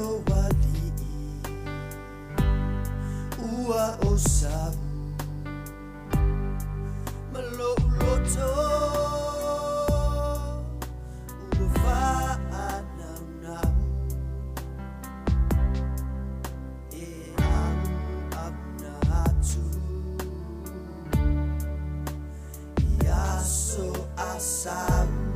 wali ua osabu malo uloto uwa anam e abnatu yaso asabu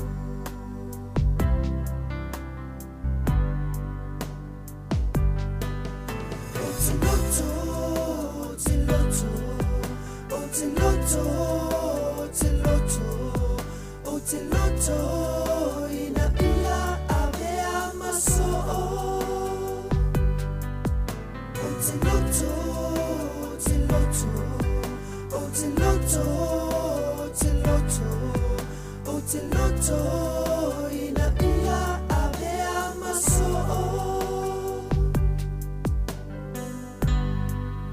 Oteloto ina ia ave amaso. Oteloto, oteloto, oteloto, oteloto, oteloto ina ia ave amaso.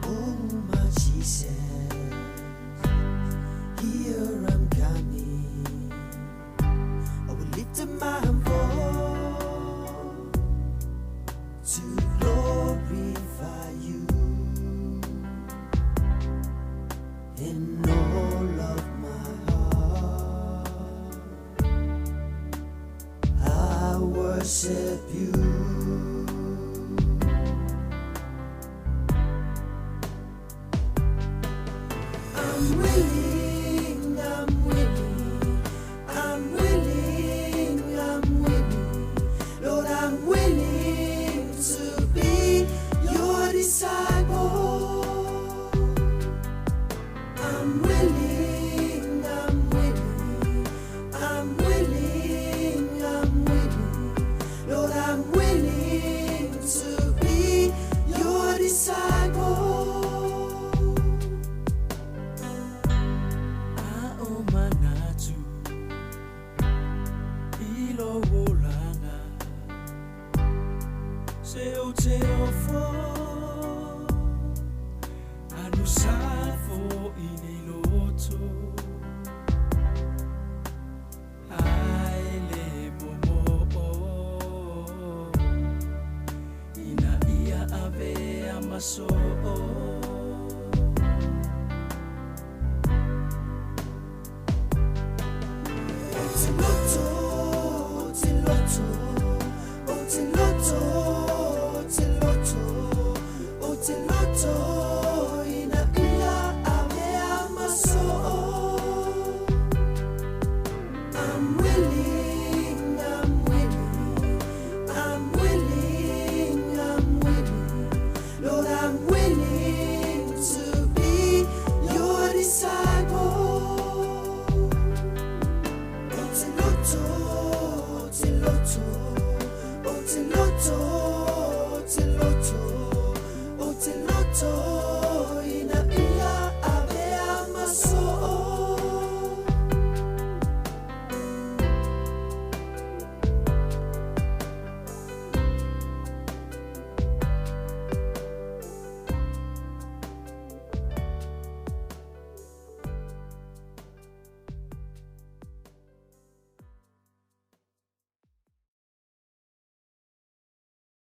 Oh, my Jesus. Here I'm coming. I will lift up my voice to glorify you in all of my heart. I worship you. I'm willing, I'm willing, I'm willing, I'm willing. Lord, I'm willing to be your disciple. I'm willing, I'm willing, I'm willing, I'm willing. Lord, I'm willing to be your disciple. Seu teofo anusafo iniloto aile momo ina ia ave amaso. Oteloto, oteloto.